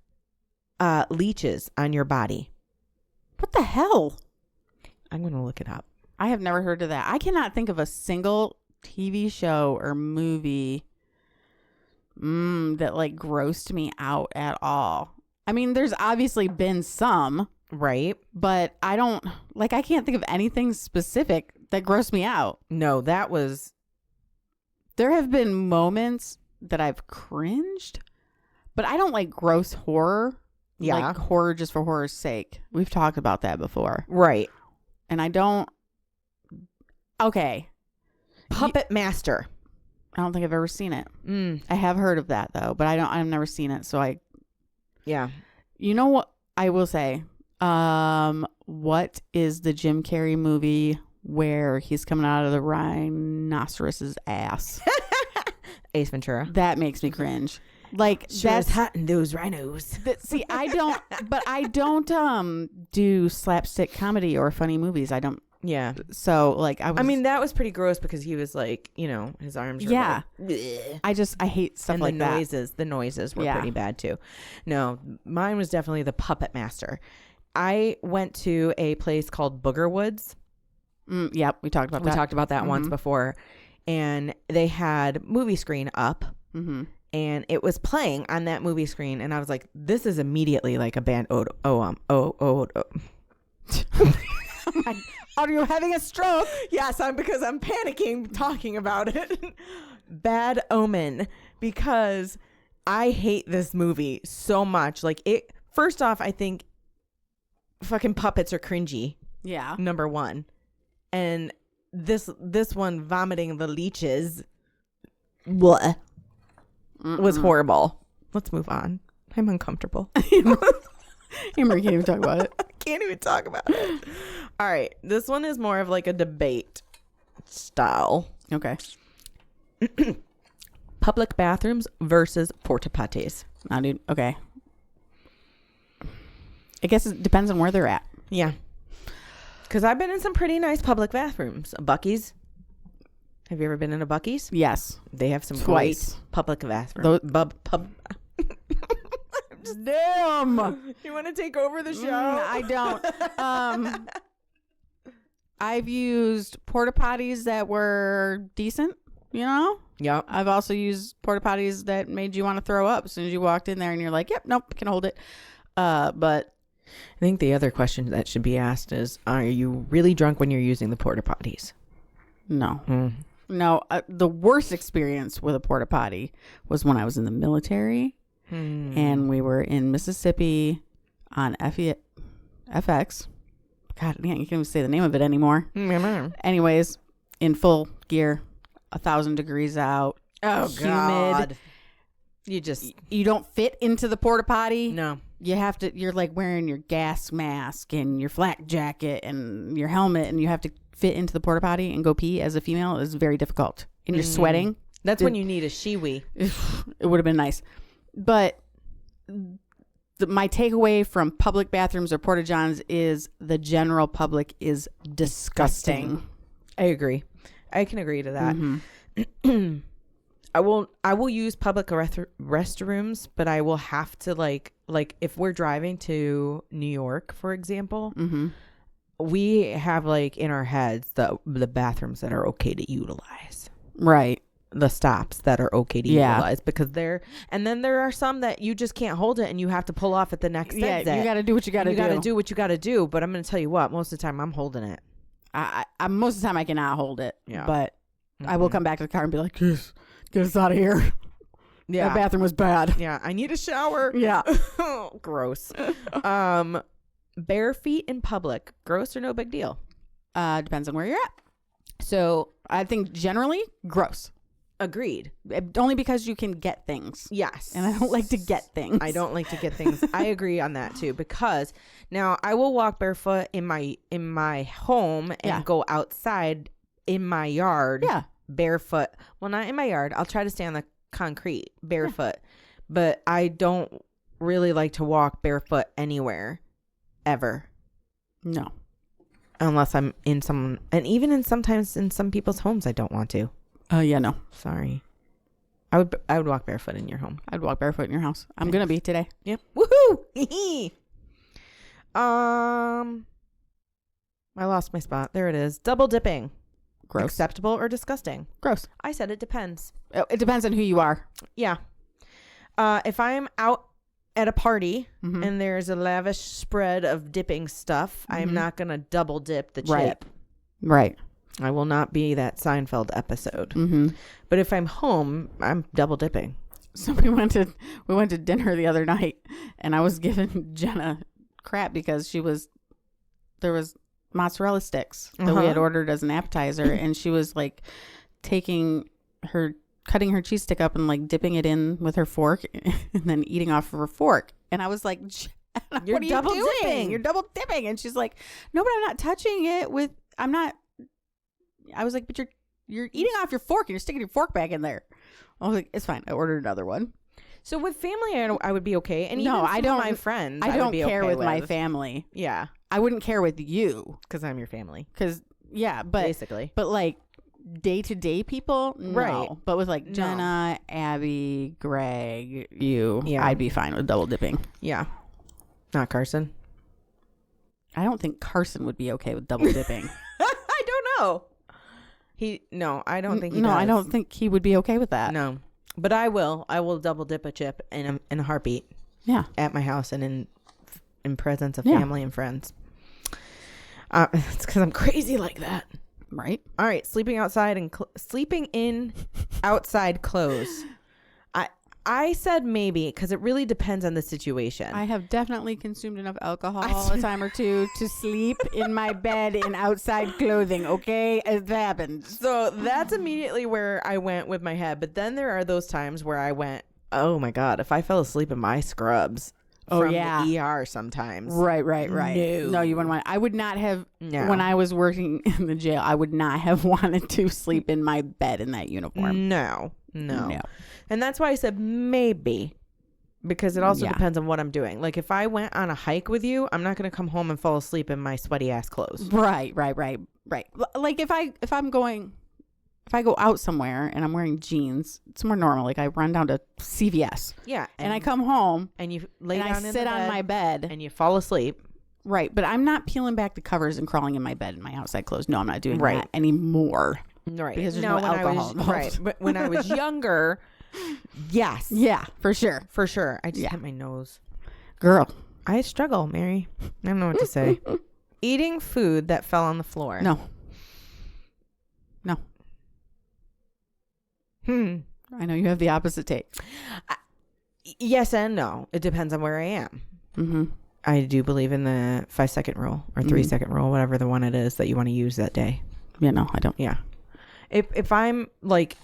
A: leeches on your body.
B: What the hell?
A: I'm going to look it up.
B: I have never heard of that. I cannot think of a single TV show or movie that like grossed me out at all. I mean, there's obviously been some,
A: right?
B: But I can't think of anything specific that grossed me out.
A: No, that was...
B: There have been moments that I've cringed, but I don't like gross horror.
A: Yeah.
B: Like horror just for horror's sake. We've talked about that before.
A: Right.
B: And I don't... Okay.
A: Puppet Master.
B: I don't think I've ever seen it. I have heard of that though, but I've never seen it. So
A: yeah.
B: You know what I will say? What is the Jim Carrey movie where he's coming out of the rhinoceros's ass?
A: Ace Ventura.
B: That makes me cringe. Like
A: sure
B: that's
A: hot in those rhinos.
B: See, I don't do slapstick comedy or funny movies. I don't.
A: Yeah.
B: So like
A: I mean, that was pretty gross because he was like, you know, his arms were
B: yeah.
A: Like,
B: I hate stuff
A: and
B: like that.
A: The noises were pretty bad too. No, mine was definitely the Puppet Master. I went to a place called Booger Woods.
B: Yep, we talked about that.
A: We talked about that once before. And they had movie screen up. And it was playing on that movie screen. And I was like, this is immediately like a band.
B: Are you having a stroke?
A: Yes, because I'm panicking talking about it. Bad Omen, because I hate this movie so much. Like it. First off, I think fucking puppets are cringy.
B: Yeah.
A: Number one, and this one vomiting the leeches. What? Was horrible. Let's move on. I'm uncomfortable.
B: Amber can't even talk about it.
A: I can't even talk about it. All right. This one is more of like a debate style.
B: Okay.
A: Public bathrooms versus porta potties.
B: Nah, dude. Okay. I guess it depends on where they're at.
A: Yeah. Because I've been in some pretty nice public bathrooms. Buc-ee's. Have you ever been in a Buc-ee's?
B: Yes.
A: They have some
B: Twice.
A: great public bathrooms.
B: Damn.
A: You want to take over the show?
B: I don't. I've used porta potties that were decent, you know?
A: Yep.
B: I've also used porta potties that made you want to throw up as soon as you walked in there and you're like, yep, nope, can hold it. But
A: I think the other question that should be asked is, are you really drunk when you're using the porta potties?
B: no. No, the worst experience with a porta potty was when I was in the military and we were in Mississippi on FX. God, I can't even say the name of it anymore. Anyways, in full gear, 1,000 degrees out.
A: Oh,
B: humid.
A: God.
B: You don't fit into the porta potty.
A: No.
B: You have to, you're like wearing your gas mask and your flak jacket and your helmet, and you have to fit into the porta potty and go pee as a female. Is very difficult. And you're sweating.
A: That's when you need a shiwi.
B: It would have been nice. But my takeaway from public bathrooms or porta johns is the general public is disgusting.
A: I agree. I can agree to that. I will use public restrooms, but I will have to like if we're driving to New York, for example, we have like in our heads the bathrooms that are okay to utilize.
B: Right.
A: The stops that are okay to utilize, because and then there are some that you just can't hold it and you have to pull off at the next exit.
B: You got to do what you got to do.
A: You got to do what you got to do. But I'm going to tell you what, most of the time I'm holding it.
B: I most of the time I cannot hold it.
A: Yeah.
B: But I will come back to the car and be like, get us out of here.
A: Yeah.
B: That bathroom was bad.
A: Yeah. I need a shower.
B: Yeah.
A: Gross. Bare feet in public, gross or no big deal?
B: Depends on where you're at. So I think generally gross.
A: Agreed.
B: Only because you can get things.
A: Yes.
B: And I don't like to get things.
A: I don't like to get things. I agree on that too, because now I will walk barefoot in my home and go outside in my yard.
B: Yeah.
A: Barefoot. Well, not in my yard. I'll try to stay on the concrete barefoot, but I don't really like to walk barefoot anywhere ever.
B: No.
A: Unless I'm in some, and even sometimes in some people's homes, I don't want to.
B: Yeah, no.
A: Sorry. I would walk barefoot in your home.
B: I'd walk barefoot in your house. I'm going to be today.
A: Yep. Woohoo! I lost my spot. There it is. Double dipping.
B: Gross.
A: Acceptable or disgusting?
B: Gross.
A: I said it depends.
B: It depends on who you are.
A: Yeah. If I'm out at a party and there's a lavish spread of dipping stuff, I'm not going to double dip the chip.
B: Right.
A: I will not be that Seinfeld episode.
B: Mm-hmm.
A: But if I'm home, I'm double dipping.
B: So we went to dinner the other night, and I was giving Jenna crap because there was mozzarella sticks that we had ordered as an appetizer, and she was like cutting her cheese stick up and like dipping it in with her fork and then eating off of her fork. And I was like,
A: You're
B: what are
A: double
B: you doing?
A: dipping.
B: You're double dipping. And she's like, no, but I'm not touching it with, I was like, but you're eating off your fork and you're sticking your fork back in there. I was like, it's fine. I ordered another one.
A: So with family, I would be okay. And even
B: I don't.
A: my friends,
B: I don't
A: would be
B: care
A: okay
B: with my family.
A: Yeah.
B: I wouldn't care with you.
A: Because I'm your family.
B: Basically. But like day-to-day people, no.
A: Right.
B: But with like Jenna, Abby, Greg, you, I'd be fine with double dipping.
A: Yeah. Not Carson.
B: I don't think Carson would be okay with double dipping.
A: I don't know. I don't think he does.
B: I don't think he would be okay with that.
A: No. But I will double dip a chip in a heartbeat. Yeah. At my house and in presence of family and friends. It's because I'm crazy like that.
B: Right.
A: All right. Sleeping outside and sleeping in outside clothes. I said maybe because it really depends on the situation.
B: I have definitely consumed enough alcohol a time or two to sleep in my bed in outside clothing. Okay, it happens.
A: So that's immediately where I went with my head. But then there are those times where I went, oh my God, if I fell asleep in my scrubs. From the ER sometimes.
B: Right. No, you wouldn't want. I would not have. No. When I was working in the jail, I would not have wanted to sleep in my bed in that uniform.
A: No. And that's why I said maybe, because it also depends on what I'm doing. Like if I went on a hike with you, I'm not going to come home and fall asleep in my sweaty ass clothes.
B: Right. Like if if I go out somewhere and I'm wearing jeans, it's more normal. Like I run down to CVS.
A: Yeah.
B: And I come home
A: and you lay
B: and
A: down
B: I sit on my bed.
A: and you fall asleep.
B: Right. But I'm not peeling back the covers and crawling in my bed in my outside clothes. No, I'm not doing that anymore.
A: Right.
B: Because there's no alcohol involved.
A: Right. But when I was younger, yes.
B: Yeah, for sure.
A: For sure. I just hit my nose.
B: Girl.
A: I struggle, Mary. I don't know what to say. Eating food that fell on the floor.
B: No. I know you have the opposite take.
A: Yes and no. It depends on where I am.
B: Mm-hmm.
A: I do believe in the 5-second rule or 3-second rule, whatever the one it is that you want to use that day.
B: Yeah, no, I don't.
A: Yeah. If I'm like,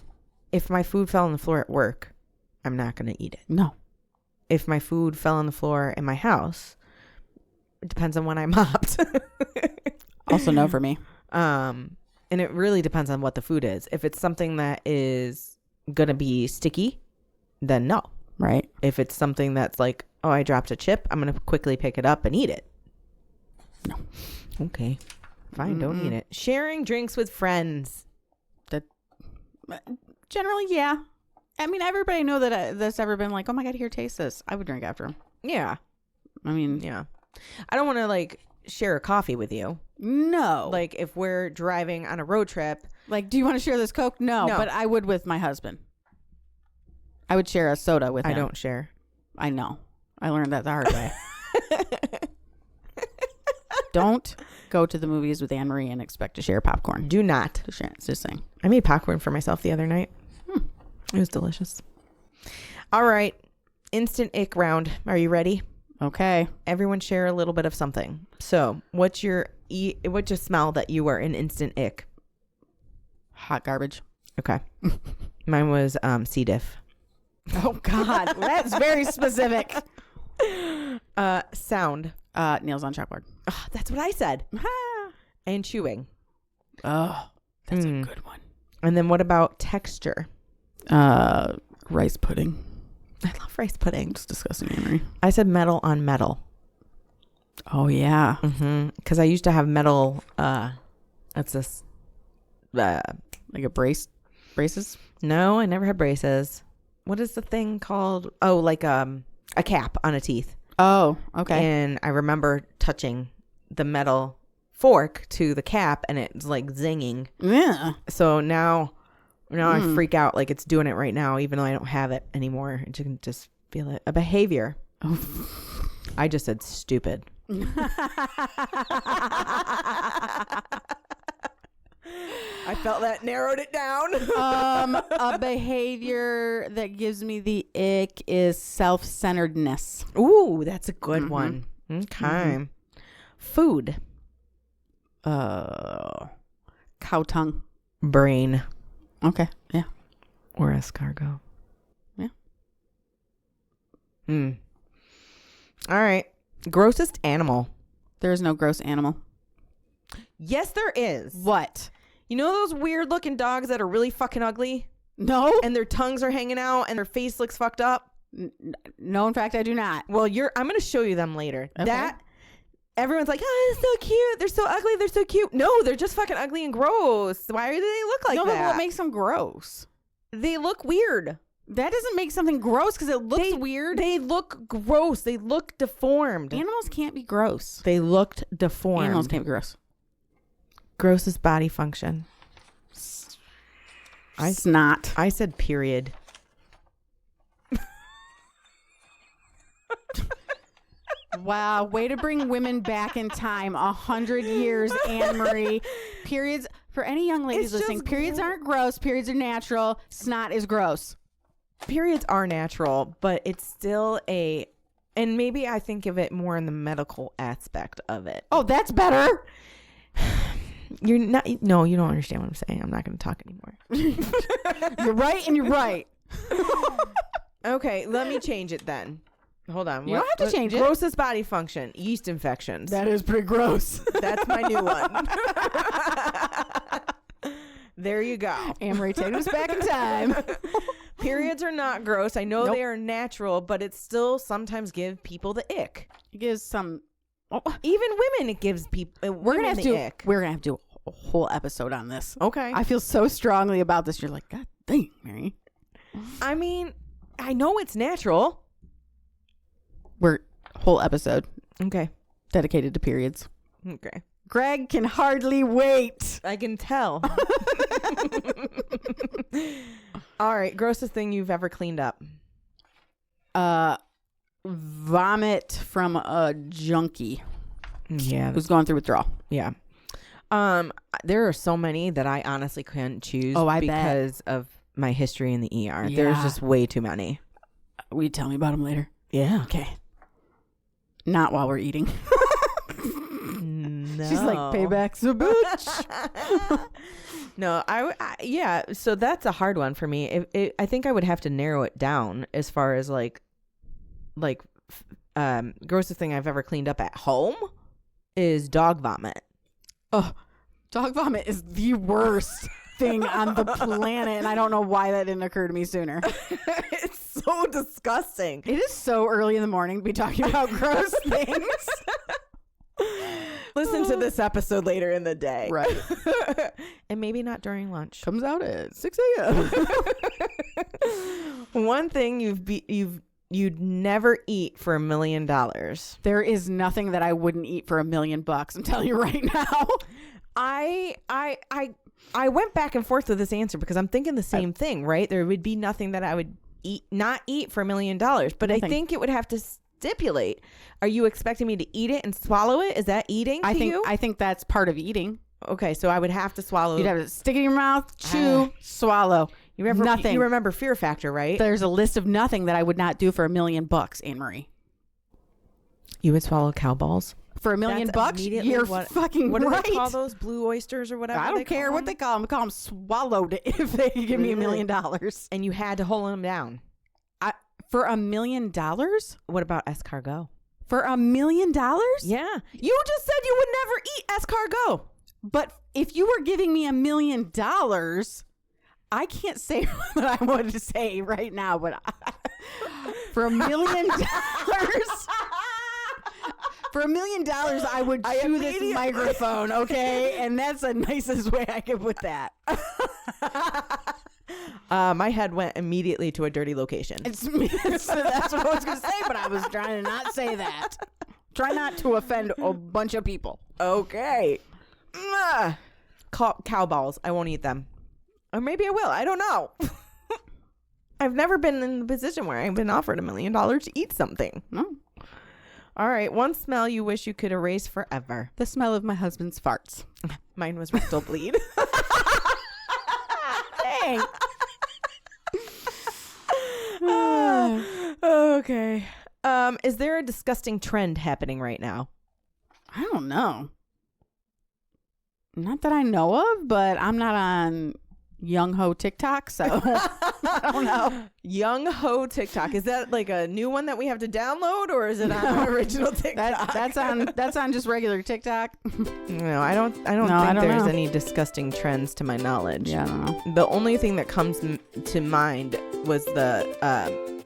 A: if my food fell on the floor at work, I'm not going to eat it.
B: No.
A: If my food fell on the floor in my house, it depends on when I mopped.
B: Also no for me.
A: And it really depends on what the food is. If it's something that is going to be sticky, then no.
B: Right.
A: If it's something that's like, oh, I dropped a chip, I'm going to quickly pick it up and eat it.
B: No.
A: Okay. Fine, don't eat it. Sharing drinks with friends.
B: Generally, yeah. I mean, everybody know that that's ever been like, oh my God, here, taste this. I would drink after him.
A: Yeah.
B: I mean.
A: Yeah. I don't want to like share a coffee with you.
B: No.
A: Like if we're driving on a road trip.
B: Like, do you want to share this Coke? No. But I would with my husband. I would share a soda with him.
A: I don't share.
B: I know. I learned that the hard way. Don't go to the movies with Anne-Marie and expect to share popcorn.
A: Do not.
B: Just saying.
A: I made popcorn for myself the other night. It was delicious. All right. Instant ick round. Are you ready?
B: Okay.
A: Everyone share a little bit of something. So what's your smell that you are an instant ick?
B: Hot garbage.
A: Okay. Mine was C. diff.
B: Oh God. That's very specific.
A: Sound.
B: Nails on chalkboard.
A: Oh, that's what I said. And chewing.
B: Oh, that's a good one.
A: And then what about texture?
B: Rice pudding.
A: I love rice pudding.
B: It's disgusting, Henry.
A: I said metal on metal.
B: Oh yeah.
A: Because I used to have metal. What's this?
B: Like a braces?
A: No, I never had braces. What is the thing called? Oh, like a cap on a teeth.
B: Oh, okay.
A: And I remember touching the metal fork to the cap, and it's like zinging.
B: Yeah.
A: So now I freak out like it's doing it right now, even though I don't have it anymore. I can just feel it. A behavior. Oh. I just said stupid. I felt that narrowed it down.
B: A behavior that gives me the ick is self-centeredness.
A: Ooh, that's a good one. Okay. Food.
B: Cow tongue.
A: Brain.
B: Okay. Yeah.
A: Or escargot.
B: Yeah.
A: All right. Grossest animal.
B: There is no gross animal.
A: Yes, there is.
B: What?
A: You know those weird looking dogs that are really fucking ugly?
B: No.
A: And their tongues are hanging out and their face looks fucked up?
B: No, in fact, I do not.
A: Well, I'm going to show you them later.
B: Okay.
A: That everyone's like, oh, they're so cute. They're so ugly. They're so cute. No, they're just fucking ugly and gross. Why do they look like that?
B: No, what makes them gross?
A: They look weird.
B: That doesn't make something gross because it looks weird.
A: They look gross. They look deformed.
B: Animals can't be gross.
A: They looked deformed.
B: Animals can't be gross.
A: Grossest body function.
B: Snot.
A: I said period.
B: Wow, way to bring women back in time 100 years, Anne-Marie. Periods, for any young ladies listening, periods aren't gross. Periods are natural. Snot is gross.
A: Periods are natural, but it's still and maybe I think of it more in the medical aspect of it.
B: Oh, that's better.
A: You don't understand what I'm saying. I'm not going to talk anymore.
B: You're right and you're right.
A: Okay, let me change it then. Hold on.
B: You don't have to change it.
A: Grossest body function, yeast infections.
B: That is pretty gross.
A: That's my new one. There you go.
B: Anne-Marie, take us back in time.
A: Periods are not gross. I know they are natural, but it still sometimes give people the ick.
B: It gives some...
A: Even women, it gives people. We're gonna have to
B: do a whole episode on this.
A: Okay.
B: I feel so strongly about this. You're like, God dang, Mary.
A: I mean, I know it's natural.
B: We're whole episode
A: Okay.
B: dedicated to periods.
A: Okay.
B: Greg can hardly wait.
A: I can tell. All right. Grossest thing you've ever cleaned up.
B: Vomit from a junkie
A: Yeah.
B: who's going through withdrawal.
A: Yeah. There are so many that I honestly couldn't choose because of my history in the ER.
B: Yeah.
A: There's just way too many.
B: Will you tell me about them later?
A: Yeah.
B: Okay. Not while we're eating.
A: No.
B: She's like, payback's a bitch.
A: No, yeah. So that's a hard one for me. I think I would have to narrow it down as far as like grossest thing I've ever cleaned up at home is dog vomit.
B: Oh, dog vomit is the worst thing on the planet, and I don't know why that didn't occur to me sooner.
A: It's so disgusting.
B: It is so early in the morning to be talking about gross things.
A: Listen to this episode later in the day.
B: Right.
A: And maybe not during lunch.
B: Comes out at 6 a.m.
A: One thing you'd never eat for $1 million.
B: There is nothing that I wouldn't eat for $1 million. I'm telling you right now.
A: I went back and forth with this answer because I'm thinking the same thing, right? There would be nothing that I would not eat for $1 million, but I think it would have to stipulate. Are you expecting me to eat it and swallow it? Is that eating to you?
B: I think that's part of eating.
A: Okay, so I would have to swallow.
B: You'd have to stick it in your mouth, chew, swallow.
A: You remember
B: nothing.
A: You remember Fear Factor, right?
B: There's a list of nothing that I would not do for $1 million, Anne-Marie.
A: You would swallow cow balls?
B: For $1 million? You're fucking
A: what
B: right.
A: do they call those? Blue oysters or whatever?
B: I don't care what they call them. I call them swallowed if they give me $1 million.
A: And you had to hold them down.
B: For $1 million?
A: What about escargot?
B: For $1 million?
A: Yeah. You just said you would never eat escargot.
B: But if you were giving me $1 million, I can't say what I wanted to say right now, but for $1 million, for $1 million, I would chew this microphone, okay? And that's the nicest way I could put that.
A: My head went immediately to a dirty location.
B: That's what I was going to say, but I was trying to not say that. Try not to offend a bunch of people.
A: Okay. Cow balls. I won't eat them. Or maybe I will. I don't know. I've never been in the position where I've been offered $1 million to eat something.
B: No.
A: All right. One smell you wish you could erase forever.
B: The smell of my husband's farts.
A: Mine was rectal bleed. Dang. Okay. Is there a disgusting trend happening right now?
B: I don't know. Not that I know of, but I'm not on Young Ho TikTok, so I don't know.
A: Young Ho TikTok. Is that like a new one that we have to download, or is it on original TikTok?
B: That's on just regular TikTok.
A: No, I don't think there's any disgusting trends to my knowledge.
B: Yeah, I don't know.
A: The only thing that comes to mind was the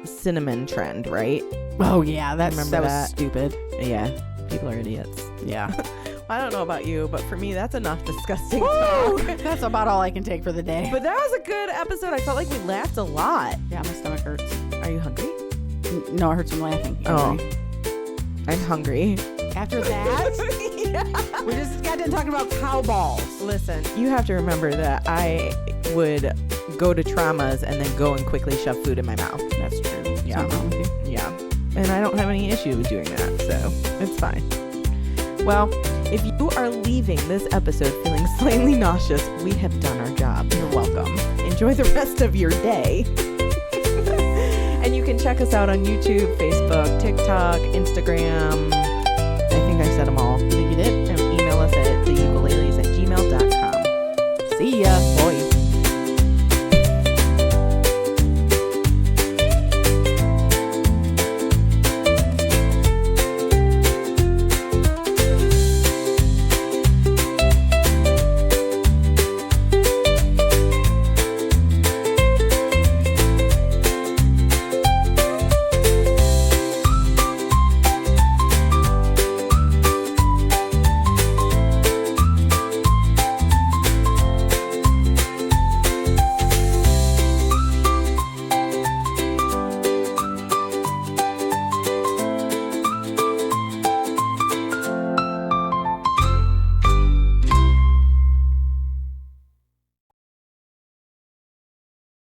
A: cinnamon trend, right?
B: Oh yeah, that was
A: that?
B: stupid.
A: Yeah, people are idiots.
B: Yeah.
A: I don't know about you, but for me, that's enough disgusting
B: Woo!
A: talk.
B: That's about all I can take for the day.
A: But that was a good episode. I felt like we laughed a lot.
B: Yeah, my stomach hurts.
A: Are you hungry?
B: No, it hurts from laughing.
A: Oh, I'm hungry.
B: After that,
A: Yeah.
B: we just got done talking about cow balls.
A: Listen, you have to remember that I would go to traumas and then go and quickly shove food in my mouth.
B: That's true.
A: Yeah.
B: What's wrong with you?
A: Yeah. And I don't have any issue with doing that, so it's fine. Well, if you are leaving this episode feeling slightly nauseous, we have done our job. You're welcome. Enjoy the rest of your day. And you can check us out on YouTube, Facebook, TikTok, Instagram. I think I said them all.
B: I think you did.
A: And email us at theukuleles@gmail.com.
B: See ya.